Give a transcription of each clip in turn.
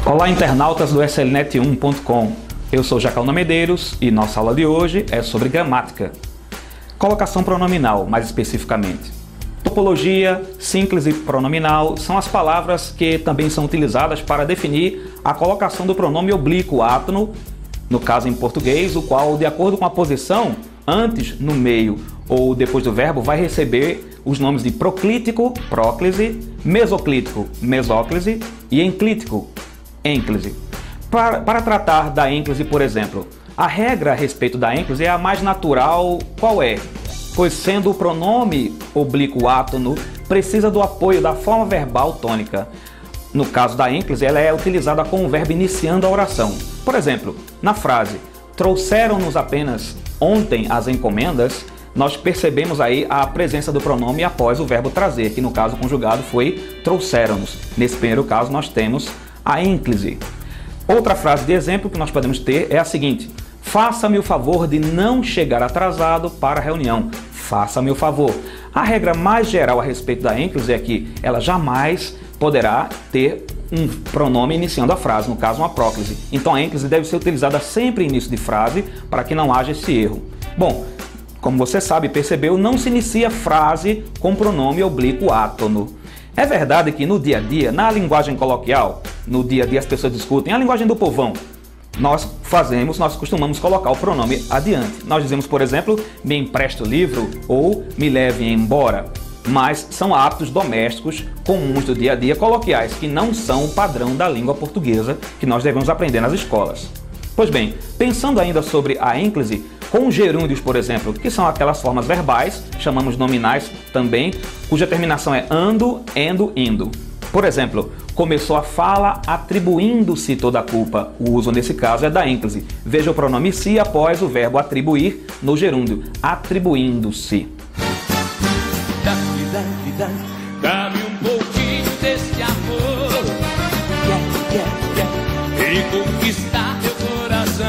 Olá, internautas do slnet1.com. Eu sou Jacalna Medeiros e nossa aula de hoje é sobre gramática. Colocação pronominal, mais especificamente. Topologia, sínclise pronominal são as palavras que também são utilizadas para definir a colocação do pronome oblíquo átono, no caso em português, o qual, de acordo com a posição, antes, no meio ou depois do verbo, vai receber os nomes de proclítico, próclise, mesoclítico, mesóclise e enclítico, ênclise. Para tratar da ênclise, por exemplo, a regra a respeito da ênclise é a mais natural. Qual é? Pois sendo o pronome oblíquo átono, precisa do apoio da forma verbal tônica. No caso da ênclise, ela é utilizada com o verbo iniciando a oração. Por exemplo, na frase "trouxeram-nos apenas ontem as encomendas", nós percebemos aí a presença do pronome após o verbo trazer, que no caso conjugado foi "trouxeram-nos". Nesse primeiro caso, nós temos a ênclise. Outra frase de exemplo que nós podemos ter é a seguinte: faça-me o favor de não chegar atrasado para a reunião. Faça-me o favor. A regra mais geral a respeito da ênclise é que ela jamais poderá ter um pronome iniciando a frase, no caso uma próclise. Então a ênclise deve ser utilizada sempre em início de frase para que não haja esse erro. Bom, como você sabe, percebeu, não se inicia frase com pronome oblíquo átono. É verdade que no dia a dia, na linguagem coloquial, no dia a dia as pessoas discutem a linguagem do povão. Nós costumamos colocar o pronome adiante. Nós dizemos, por exemplo, me empreste o livro ou me leve embora. Mas são hábitos domésticos comuns do dia a dia, coloquiais, que não são o padrão da língua portuguesa que nós devemos aprender nas escolas. Pois bem, pensando ainda sobre a ênclise, com gerúndios, por exemplo, que são aquelas formas verbais, chamamos nominais também, cuja terminação é ando, endo, indo. Por exemplo, começou a fala atribuindo-se toda a culpa. O uso nesse caso é da ênclise. Veja o pronome se após o verbo atribuir no gerúndio, atribuindo-se. Dá-me um pouquinho desse amor, e conquistar teu coração.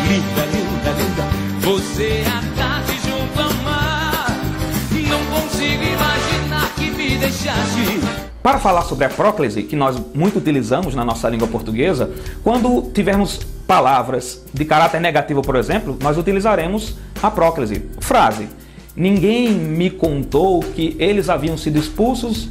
Linda, linda, linda, você à tarde junto ao mar. Não consigo imaginar que me deixaste. Para falar sobre a próclise, que nós muito utilizamos na nossa língua portuguesa, quando tivermos palavras de caráter negativo, por exemplo, nós utilizaremos a próclise. Frase: ninguém me contou que eles haviam sido expulsos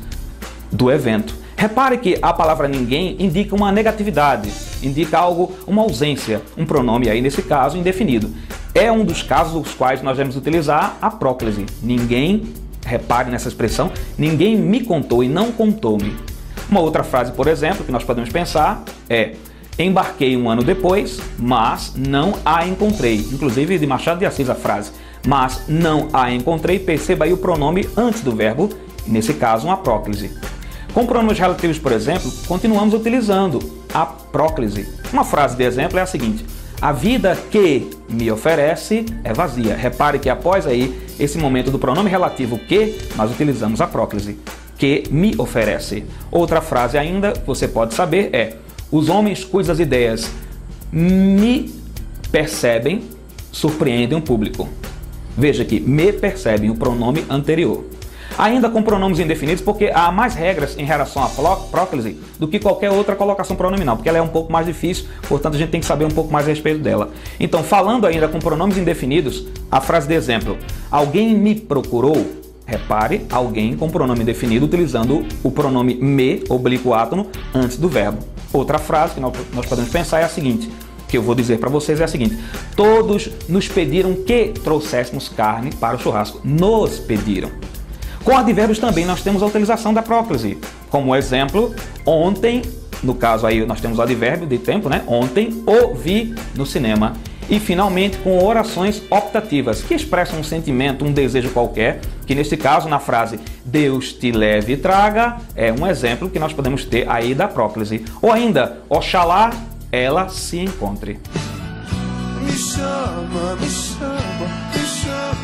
do evento. Repare que a palavra ninguém indica uma negatividade, indica algo, uma ausência, um pronome aí nesse caso indefinido. É um dos casos nos quais nós devemos utilizar a próclise. Ninguém, repare nessa expressão, ninguém me contou e não contou-me. Uma outra frase, por exemplo, que nós podemos pensar é: embarquei um ano depois, mas não a encontrei. Inclusive de Machado de Assis a frase, mas não a encontrei, perceba aí o pronome antes do verbo, nesse caso uma próclise. Com pronomes relativos, por exemplo, continuamos utilizando a próclise. Uma frase de exemplo é a seguinte: a vida que me oferece é vazia. Repare que após aí esse momento do pronome relativo que, nós utilizamos a próclise, que me oferece. Outra frase ainda que você pode saber é: os homens cujas ideias me percebem surpreendem o público. Veja que me percebem, o pronome anterior. Ainda com pronomes indefinidos, porque há mais regras em relação à próclise do que qualquer outra colocação pronominal, porque ela é um pouco mais difícil, portanto a gente tem que saber um pouco mais a respeito dela. Então, falando ainda com pronomes indefinidos, a frase de exemplo: alguém me procurou. Repare, alguém com pronome indefinido utilizando o pronome me, oblíquo átono, antes do verbo. Outra frase que nós podemos pensar é a seguinte, que eu vou dizer para vocês é a seguinte: todos nos pediram que trouxéssemos carne para o churrasco. Nos pediram. Com advérbios também nós temos a utilização da próclise. Como exemplo, ontem, no caso aí nós temos o advérbio de tempo, né? Ontem o vi no cinema. E finalmente com orações optativas, que expressam um sentimento, um desejo qualquer, que neste caso na frase Deus te leve e traga, é um exemplo que nós podemos ter aí da próclise. Ou ainda, oxalá ela se encontre. Me chama, me chama, me chama.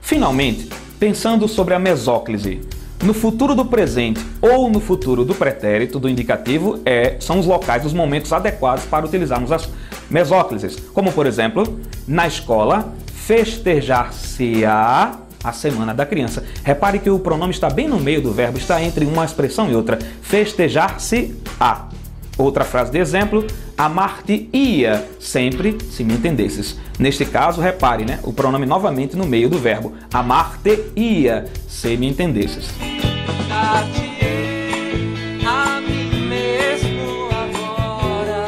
Finalmente, pensando sobre a mesóclise, no futuro do presente ou no futuro do pretérito, do indicativo, são os locais, os momentos adequados para utilizarmos as mesóclises. Como, por exemplo, na escola, festejar-se-á a semana da criança. Repare que o pronome está bem no meio do verbo, está entre uma expressão e outra. Festejar-se-á. Outra frase de exemplo, amar-te-ia, sempre se me entendesses. Neste caso, repare, né? O pronome novamente no meio do verbo. Amar-te-ia, se me entendesses. A mim mesmo agora,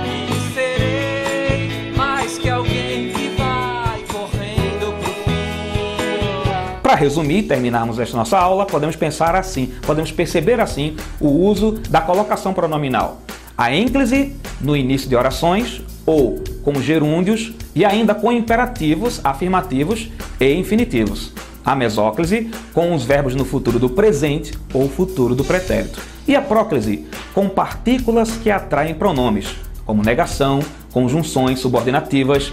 e serei mais que alguém que vai correndo pro fim. Para resumir e terminarmos esta nossa aula, podemos pensar assim, podemos perceber assim o uso da colocação pronominal. A ênclise no início de orações ou com gerúndios e ainda com imperativos afirmativos e infinitivos. A mesóclise com os verbos no futuro do presente ou futuro do pretérito. E a próclise com partículas que atraem pronomes, como negação, conjunções subordinativas,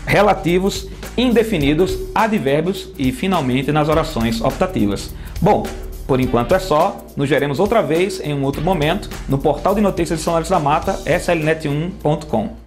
relativos, indefinidos, advérbios e, finalmente, nas orações optativas. Bom, por enquanto é só. Nos veremos outra vez em um outro momento no portal de notícias de São Lourenço da Mata, slnet1.com.